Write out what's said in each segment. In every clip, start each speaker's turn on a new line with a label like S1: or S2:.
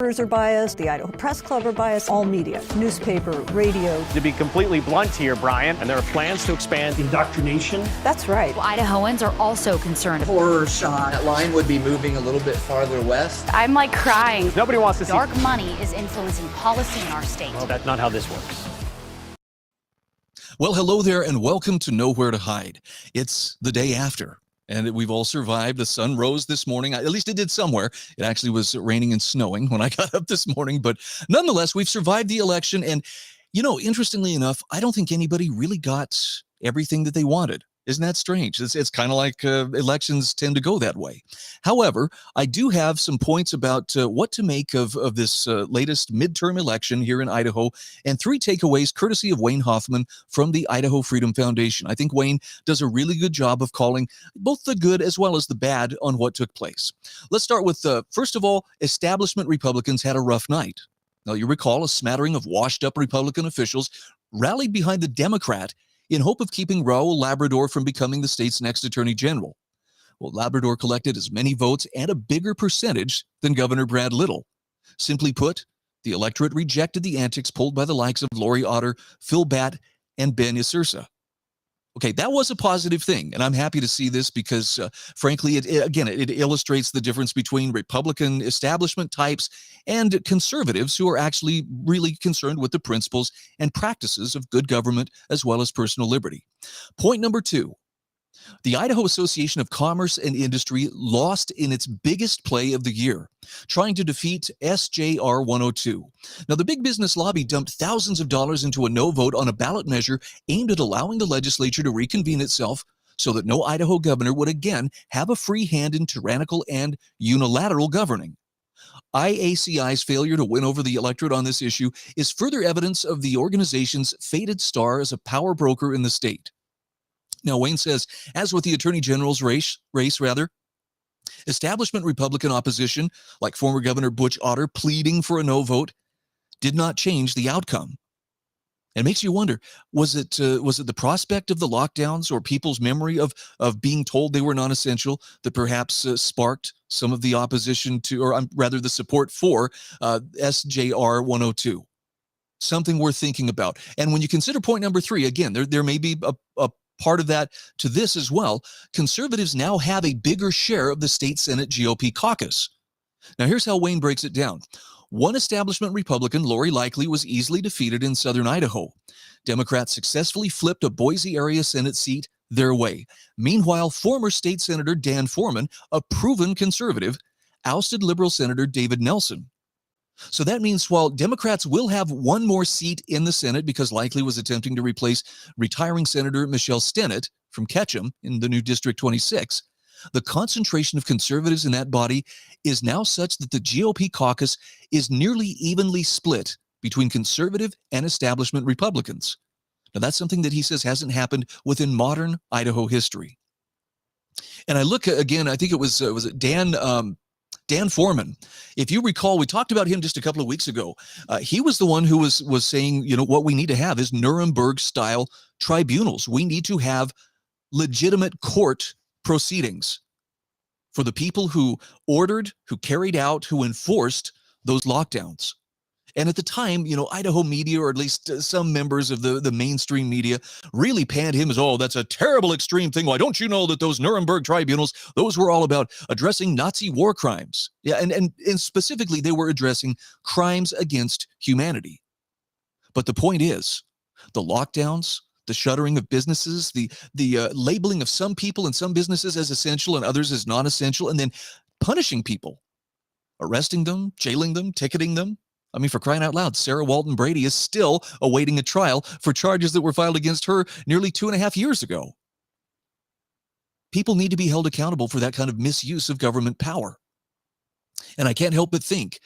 S1: are biased, the Idaho Press Club are biased, all media, newspaper, radio.
S2: To be completely blunt here, Brian, and there are plans to expand
S3: indoctrination.
S1: That's right.
S4: Well, Idahoans are also concerned.
S5: Horror shot. That line would be moving a little bit farther west.
S4: I'm like crying.
S2: Nobody wants to see
S4: dark money is influencing policy in our state.
S2: Well, that's not how this works.
S6: Well, hello there and welcome to Nowhere to Hide. It's the day after. And we've all survived. The sun rose this morning. At least it did somewhere. It actually was raining and snowing when I got up this morning. But nonetheless, we've survived the election. And, you know, interestingly enough, I don't think anybody really got everything that they wanted. Isn't that strange? It's kind of like elections tend to go that way. However, I do have some points about what to make of this latest midterm election here in Idaho, and 3 takeaways courtesy of Wayne Hoffman from the Idaho Freedom Foundation. I think Wayne does a really good job of calling both the good as well as the bad on what took place. Let's start with, first of all, establishment Republicans had a rough night. Now, you recall a smattering of washed-up Republican officials rallied behind the Democrat in hope of keeping Raul Labrador from becoming the state's next attorney general. Well, Labrador collected as many votes and a bigger percentage than Governor Brad Little. Simply put, the electorate rejected the antics pulled by the likes of Lori Otter, Phil Batt, and Ben Isursa. Okay, that was a positive thing, and I'm happy to see this because, frankly, it illustrates the difference between Republican establishment types and conservatives who are actually really concerned with the principles and practices of good government as well as personal liberty. Point number 2. The Idaho Association of Commerce and Industry lost in its biggest play of the year, trying to defeat SJR 102. Now, the big business lobby dumped thousands of dollars into a no vote on a ballot measure aimed at allowing the legislature to reconvene itself so that no Idaho governor would again have a free hand in tyrannical and unilateral governing. IACI's failure to win over the electorate on this issue is further evidence of the organization's faded star as a power broker in the state. Now, Wayne says, as with the Attorney General's race, establishment Republican opposition, like former Governor Butch Otter pleading for a no vote, did not change the outcome. It makes you wonder, was it the prospect of the lockdowns or people's memory of being told they were non-essential that perhaps sparked some of the opposition to, or rather the support for SJR 102? Something worth thinking about. And when you consider point number 3, again, there may be a part of that to this as well. Conservatives now have a bigger share of the state Senate GOP caucus. Now, here's how Wayne breaks it down. One establishment Republican, Lori Likely, was easily defeated in southern Idaho. Democrats successfully flipped a Boise area Senate seat their way. Meanwhile, former state Senator Dan Foreman, a proven conservative, ousted Liberal Senator David Nelson. So that means while Democrats will have one more seat in the Senate because Likely was attempting to replace retiring Senator Michelle Stennett from Ketchum in the new District 26, the concentration of conservatives in that body is now such that the GOP caucus is nearly evenly split between conservative and establishment Republicans. Now, that's something that he says hasn't happened within modern Idaho history. And I look again, I think it was it Dan Foreman. If you recall, we talked about him just a couple of weeks ago. He was the one who was saying, you know, what we need to have is Nuremberg-style tribunals. We need to have legitimate court proceedings for the people who ordered, who carried out, who enforced those lockdowns. And at the time, you know, Idaho media, or at least some members of the mainstream media, really panned him as, oh, that's a terrible extreme thing. Why don't you know that those Nuremberg tribunals, those were all about addressing Nazi war crimes? Yeah, and specifically, they were addressing crimes against humanity. But the point is, the lockdowns, the shuttering of businesses, the labeling of some people and some businesses as essential and others as non-essential, and then punishing people, arresting them, jailing them, ticketing them. I mean, for crying out loud, Sarah Walton Brady is still awaiting a trial for charges that were filed against her nearly 2.5 years ago. People need to be held accountable for that kind of misuse of government power. And I can't help but think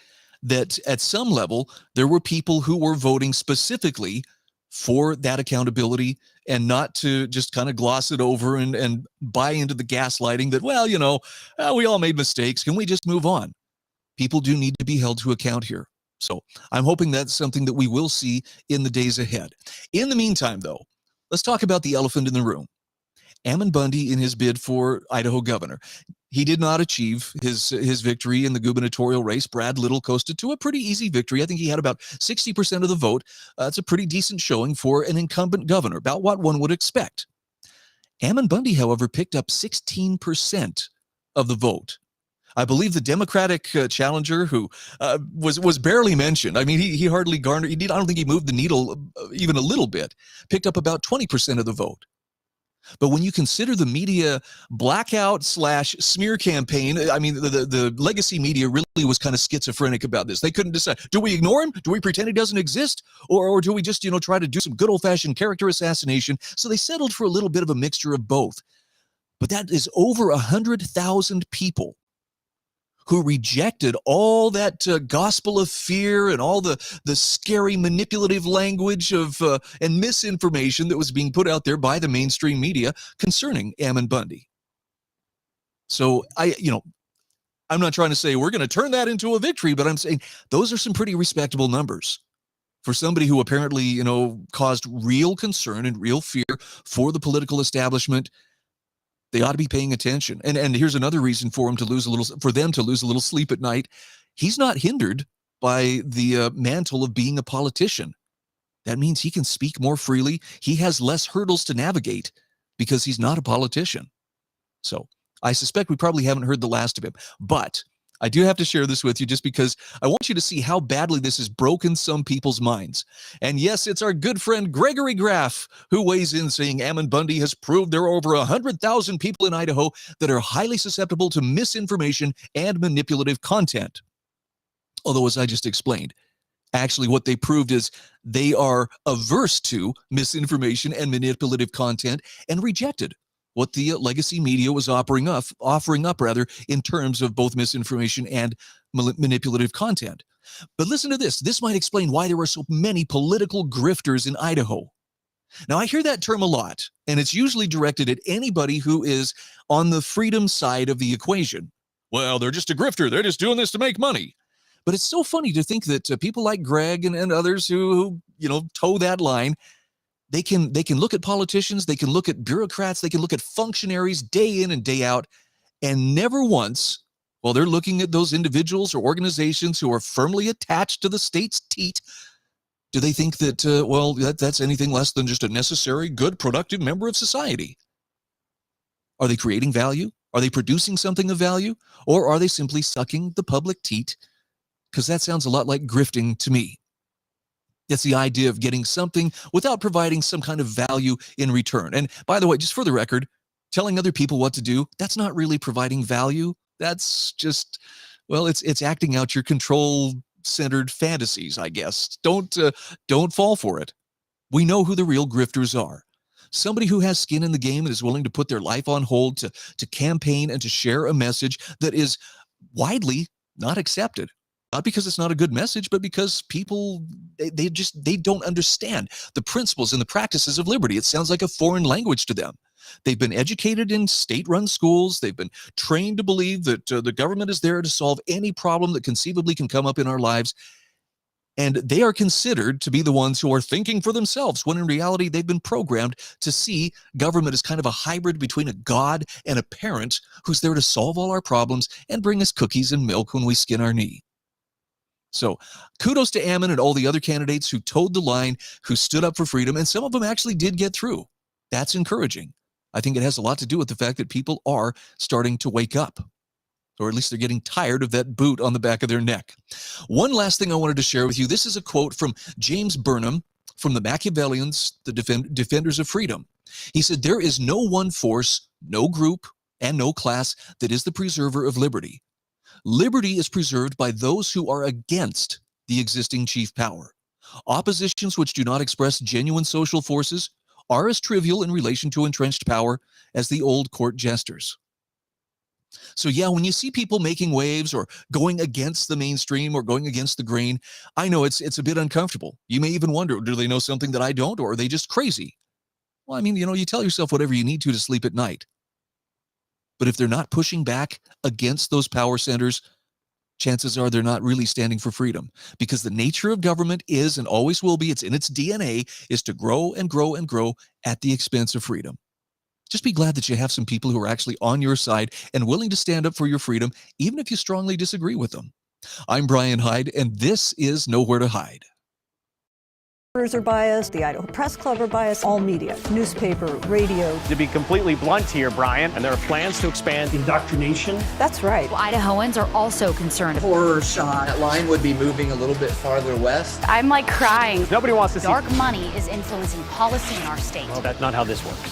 S6: that at some level, there were people who were voting specifically for that accountability and not to just kind of gloss it over and buy into the gaslighting that, well, you know, we all made mistakes. Can we just move on? People do need to be held to account here. So I'm hoping that's something that we will see in the days ahead. In the meantime, though, let's talk about the elephant in the room. Ammon Bundy in his bid for Idaho governor. He did not achieve his victory in the gubernatorial race. Brad Little coasted to a pretty easy victory. I think he had about 60% of the vote. It's a pretty decent showing for an incumbent governor, about what one would expect. Ammon Bundy, however, picked up 16% of the vote. I believe the Democratic challenger, who was barely mentioned. I mean, he hardly garnered. I don't think he moved the needle even a little bit. Picked up about 20% of the vote. But when you consider the media blackout / smear campaign, I mean, the legacy media really was kind of schizophrenic about this. They couldn't decide, do we ignore him? Do we pretend he doesn't exist? Or do we just, try to do some good old-fashioned character assassination? So they settled for a little bit of a mixture of both. But that is over 100,000 people who rejected all that gospel of fear and all the scary manipulative language of and misinformation that was being put out there by the mainstream media concerning Ammon Bundy. So I'm not trying to say we're going to turn that into a victory, but I'm saying those are some pretty respectable numbers for somebody who apparently, caused real concern and real fear for the political establishment. They ought to be paying attention. And here's another reason for them to lose a little sleep at night. He's not hindered by the mantle of being a politician. That means he can speak more freely. He has less hurdles to navigate because he's not a politician. So I suspect we probably haven't heard the last of him. But I do have to share this with you just because I want you to see how badly this has broken some people's minds. And yes, it's our good friend Gregory Graff who weighs in saying Ammon Bundy has proved there are over 100,000 people in Idaho that are highly susceptible to misinformation and manipulative content. Although, as I just explained, actually what they proved is they are averse to misinformation and manipulative content and rejected what the legacy media was offering up in terms of both misinformation and manipulative content. But listen to this. This might explain why there are so many political grifters in Idaho. Now, I hear that term a lot, and it's usually directed at anybody who is on the freedom side of the equation. Well, they're just a grifter. They're just doing this to make money. But it's so funny to think that people like Greg and others who toe that line, they can look at politicians, they can look at bureaucrats, they can look at functionaries day in and day out, and never once, while they're looking at those individuals or organizations who are firmly attached to the state's teat, do they think that, that's anything less than just a necessary, good, productive member of society? Are they creating value? Are they producing something of value? Or are they simply sucking the public teat? Because that sounds a lot like grifting to me. It's the idea of getting something without providing some kind of value in return. And by the way, just for the record, telling other people what to do, that's not really providing value. That's just, it's acting out your control-centered fantasies, I guess. Don't fall for it. We know who the real grifters are. Somebody who has skin in the game and is willing to put their life on hold to campaign and to share a message that is widely not accepted. Not because it's not a good message, but because people, they don't understand the principles and the practices of liberty. It sounds like a foreign language to them. They've been educated in state-run schools. They've been trained to believe that the government is there to solve any problem that conceivably can come up in our lives. And they are considered to be the ones who are thinking for themselves, when in reality, they've been programmed to see government as kind of a hybrid between a god and a parent who's there to solve all our problems and bring us cookies and milk when we skin our knee. So kudos to Ammon and all the other candidates who towed the line, who stood up for freedom, and some of them actually did get through. That's encouraging. I think it has a lot to do with the fact that people are starting to wake up, or at least they're getting tired of that boot on the back of their neck. One last thing I wanted to share with you. This is a quote from James Burnham from the Machiavellians, the Defenders of Freedom. He said, "There is no one force, no group, and no class that is the preserver of liberty. Liberty is preserved by those who are against the existing chief power. Oppositions which do not express genuine social forces are as trivial in relation to entrenched power as the old court jesters." So yeah, when you see people making waves or going against the mainstream or going against the grain, I know it's a bit uncomfortable. You may even wonder, do they know something that I don't, or are they just crazy? Well, I mean, you tell yourself whatever you need to sleep at night. But if they're not pushing back against those power centers, chances are they're not really standing for freedom, because the nature of government is and always will be, it's in its DNA, is to grow and grow and grow at the expense of freedom. Just be glad that you have some people who are actually on your side and willing to stand up for your freedom, even if you strongly disagree with them. I'm Brian Hyde, and this is Nowhere to Hide.
S1: Are biased, the Idaho Press Club are biased, all media, newspaper, radio.
S2: To be completely blunt here, Brian, and there are plans to expand
S3: indoctrination.
S1: That's right.
S4: Idahoans are also concerned.
S5: Horror shot. That line would be moving a little bit farther west.
S4: I'm like crying.
S2: Nobody wants to see.
S4: Dark money is influencing policy in our state.
S2: Well, that's not how this works.